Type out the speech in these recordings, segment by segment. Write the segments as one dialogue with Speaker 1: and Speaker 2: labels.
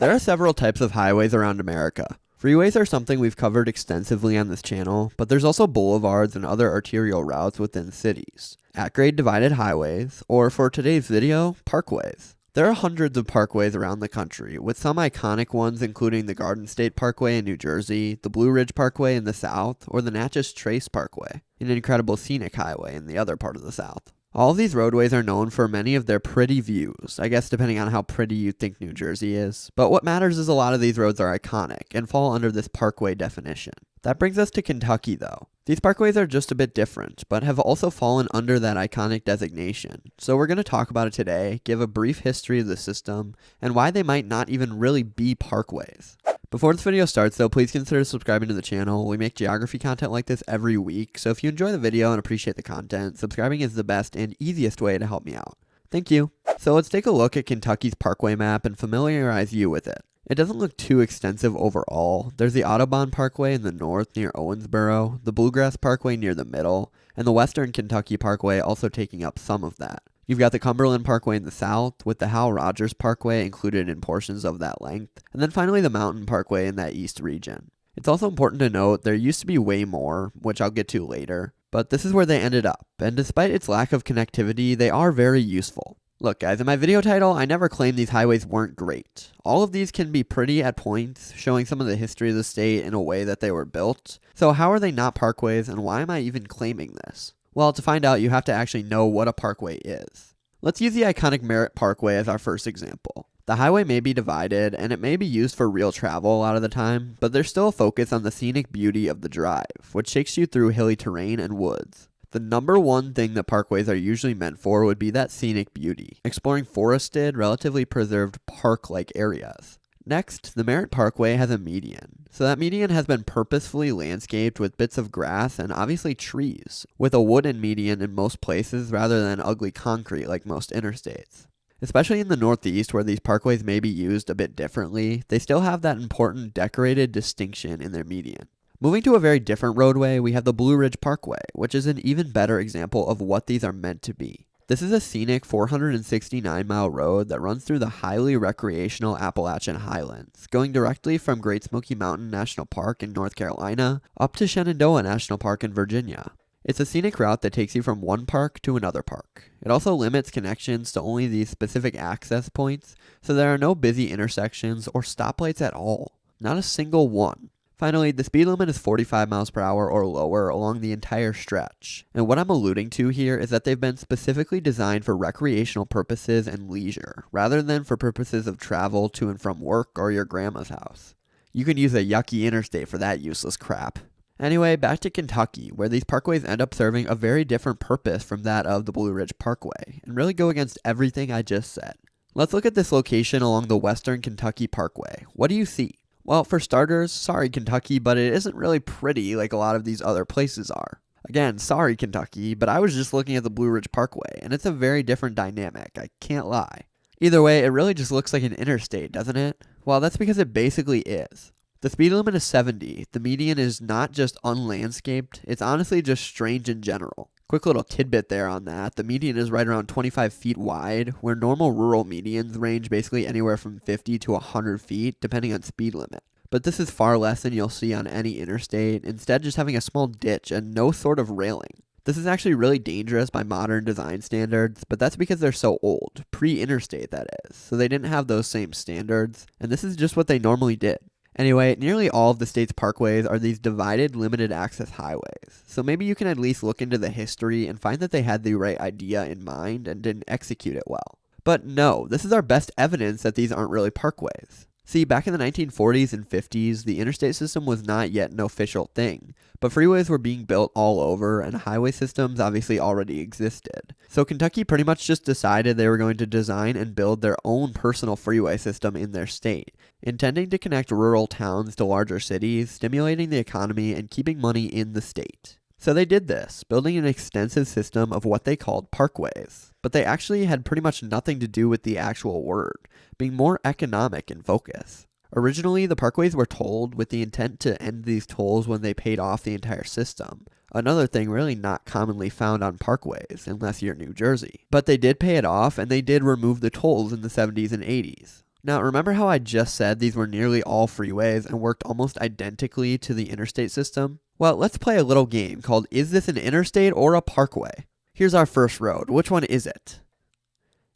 Speaker 1: There are several types of highways around America. Freeways are something we've covered extensively on this channel, but there's also boulevards and other arterial routes within cities, at-grade divided highways, or for today's video, parkways. There are hundreds of parkways around the country, with some iconic ones including the Garden State Parkway in New Jersey, the Blue Ridge Parkway in the South, or the Natchez Trace Parkway, an incredible scenic highway in the other part of the South. All of these roadways are known for many of their pretty views, I guess depending on how pretty you think New Jersey is, but what matters is a lot of these roads are iconic and fall under this parkway definition. That brings us to Kentucky though. These parkways are just a bit different, but have also fallen under that iconic designation, so we're going to talk about it today, give a brief history of the system, and why they might not even really be parkways. Before this video starts though, please consider subscribing to the channel. We make geography content like this every week, so if you enjoy the video and appreciate the content, subscribing is the best and easiest way to help me out. Thank you. So let's take a look at Kentucky's parkway map and familiarize you with it. It doesn't look too extensive overall. There's the Audubon Parkway in the north near Owensboro, the Bluegrass Parkway near the middle, and the Western Kentucky Parkway also taking up some of that. You've got the Cumberland Parkway in the south, with the Hal Rogers Parkway included in portions of that length, and then finally the Mountain Parkway in that east region. It's also important to note there used to be way more, which I'll get to later, but this is where they ended up, and despite its lack of connectivity, they are very useful. Look guys, in my video title, I never claimed these highways weren't great. All of these can be pretty at points, showing some of the history of the state in a way that they were built. So how are they not parkways, and why am I even claiming this? Well, to find out, you have to actually know what a parkway is. Let's use the iconic Merritt Parkway as our first example. The highway may be divided, and it may be used for real travel a lot of the time, but there's still a focus on the scenic beauty of the drive, which takes you through hilly terrain and woods. The number one thing that parkways are usually meant for would be that scenic beauty, exploring forested, relatively preserved park-like areas. Next, the Merritt Parkway has a median. So that median has been purposefully landscaped with bits of grass and obviously trees, with a wooden median in most places rather than ugly concrete like most interstates. Especially in the Northeast where these parkways may be used a bit differently, they still have that important decorated distinction in their median. Moving to a very different roadway, we have the Blue Ridge Parkway, which is an even better example of what these are meant to be. This is a scenic 469-mile road that runs through the highly recreational Appalachian Highlands, going directly from Great Smoky Mountain National Park in North Carolina up to Shenandoah National Park in Virginia. It's a scenic route that takes you from one park to another park. It also limits connections to only these specific access points, so there are no busy intersections or stoplights at all. Not a single one. Finally, the speed limit is 45 miles per hour or lower along the entire stretch. And what I'm alluding to here is that they've been specifically designed for recreational purposes and leisure, rather than for purposes of travel to and from work or your grandma's house. You can use a yucky interstate for that useless crap. Anyway, back to Kentucky, where these parkways end up serving a very different purpose from that of the Blue Ridge Parkway, and really go against everything I just said. Let's look at this location along the Western Kentucky Parkway. What do you see? Well, for starters, sorry Kentucky, but it isn't really pretty like a lot of these other places are. Again, sorry Kentucky, but I was just looking at the Blue Ridge Parkway, and it's a very different dynamic, I can't lie. Either way, it really just looks like an interstate, doesn't it? Well, that's because it basically is. The speed limit is 70, the median is not just unlandscaped, it's honestly just strange in general. Quick little tidbit there on that, the median is right around 25 feet wide, where normal rural medians range basically anywhere from 50 to 100 feet, depending on speed limit. But this is far less than you'll see on any interstate, instead just having a small ditch and no sort of railing. This is actually really dangerous by modern design standards, but that's because they're so old, pre-interstate that is, so they didn't have those same standards, and this is just what they normally did. Anyway, nearly all of the state's parkways are these divided limited access highways, so maybe you can at least look into the history and find that they had the right idea in mind and didn't execute it well. But no, this is our best evidence that these aren't really parkways. See, back in the 1940s and 50s, the interstate system was not yet an official thing, but freeways were being built all over and highway systems obviously already existed. So Kentucky pretty much just decided they were going to design and build their own personal freeway system in their state, intending to connect rural towns to larger cities, stimulating the economy and keeping money in the state. So they did this, building an extensive system of what they called parkways, but they actually had pretty much nothing to do with the actual word, being more economic in focus. Originally, the parkways were tolled with the intent to end these tolls when they paid off the entire system. Another thing really not commonly found on parkways, unless you're New Jersey. But they did pay it off, and they did remove the tolls in the 70s and 80s. Now, remember how I just said these were nearly all freeways and worked almost identically to the interstate system? Well, let's play a little game called Is This an Interstate or a Parkway? Here's our first road. Which one is it?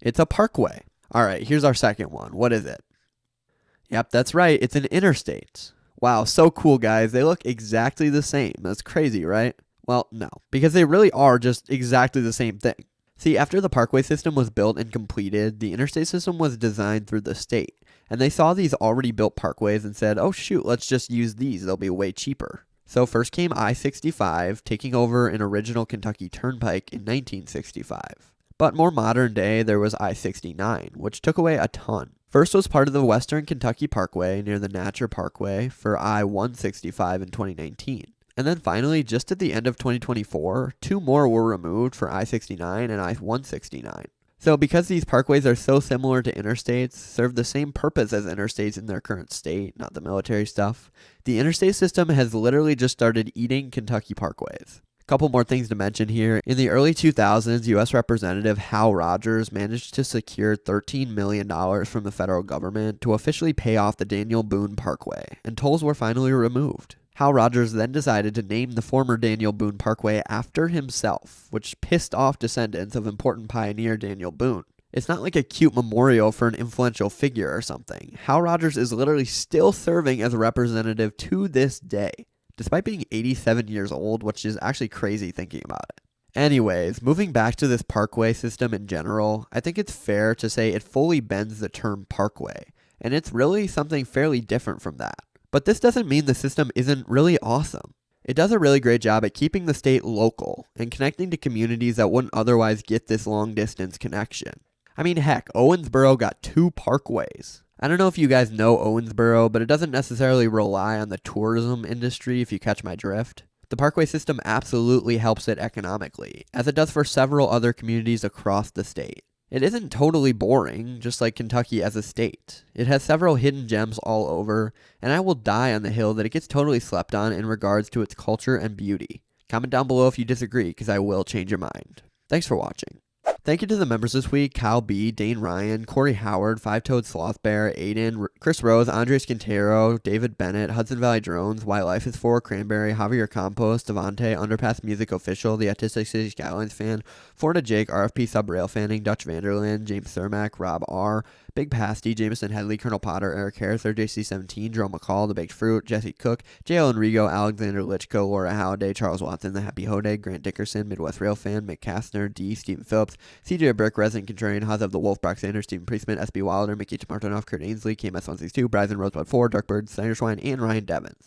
Speaker 1: It's a parkway. Alright, here's our second one. What is it? Yep, that's right. It's an interstate. Wow, so cool, guys. They look exactly the same. That's crazy, right? Well, no, because they really are just exactly the same thing. See, after the parkway system was built and completed, the interstate system was designed through the state. And they saw these already built parkways and said, oh shoot, let's just use these. They'll be way cheaper. So first came I-65, taking over an original Kentucky Turnpike in 1965. But more modern day, there was I-69, which took away a ton. First was part of the Western Kentucky Parkway near the Natcher Parkway for I-165 in 2019. And then finally, just at the end of 2024, 2 more were removed for I-69 and I-169. So because these parkways are so similar to interstates, serve the same purpose as interstates in their current state, not the military stuff, the interstate system has literally just started eating Kentucky parkways. A couple more things to mention here. In the early 2000s, U.S. Representative Hal Rogers managed to secure $13 million from the federal government to officially pay off the Daniel Boone Parkway, and tolls were finally removed. Hal Rogers then decided to name the former Daniel Boone Parkway after himself, which pissed off descendants of important pioneer Daniel Boone. It's not like a cute memorial for an influential figure or something. Hal Rogers is literally still serving as a representative to this day, despite being 87 years old, which is actually crazy thinking about it. Anyways, moving back to this parkway system in general, I think it's fair to say it fully bends the term parkway, and it's really something fairly different from that. But this doesn't mean the system isn't really awesome. It does a really great job at keeping the state local and connecting to communities that wouldn't otherwise get this long distance connection. I mean, heck, Owensboro got 2 parkways. I don't know if you guys know Owensboro, but it doesn't necessarily rely on the tourism industry, if you catch my drift. The parkway system absolutely helps it economically, as it does for several other communities across the state. It isn't totally boring, just like Kentucky as a state. It has several hidden gems all over, and I will die on the hill that it gets totally slept on in regards to its culture and beauty. Comment down below if you disagree, because I will change your mind. Thanks for watching. Thank you to the members this week: Kyle B., Dane Ryan, Corey Howard, Five-Toed Sloth Bear, Aiden, Chris Rose, Andres Quintero, David Bennett, Hudson Valley Drones, Why Life is For, Cranberry, Javier Campos, Devante, Underpass Music Official, The Autistic City Skylines Fan, Florida Jake, RFP Subrail Fanning, Dutch Vanderland, James Thurmack, Rob R., Big Pasty, Jameson Headley, Colonel Potter, Eric Harris, RJC17, Jerome McCall, The Baked Fruit, Jesse Cook, J.L. Enrigo, Alexander Lichko, Laura Halliday, Charles Watson, The Happy Hodag, Grant Dickerson, Midwest Rail Fan, Mick Kastner, D. Stephen Phillips, CJ Brick, Resident Contrarian, Haas of the Wolf, Brock Sanders, Stephen Priestman, SB Wilder, Mickey Martinoff, Kurt Ainsley, KMS162, Bryson Rosebud 4, Darkbird, Snyder Schwein, and Ryan Devins.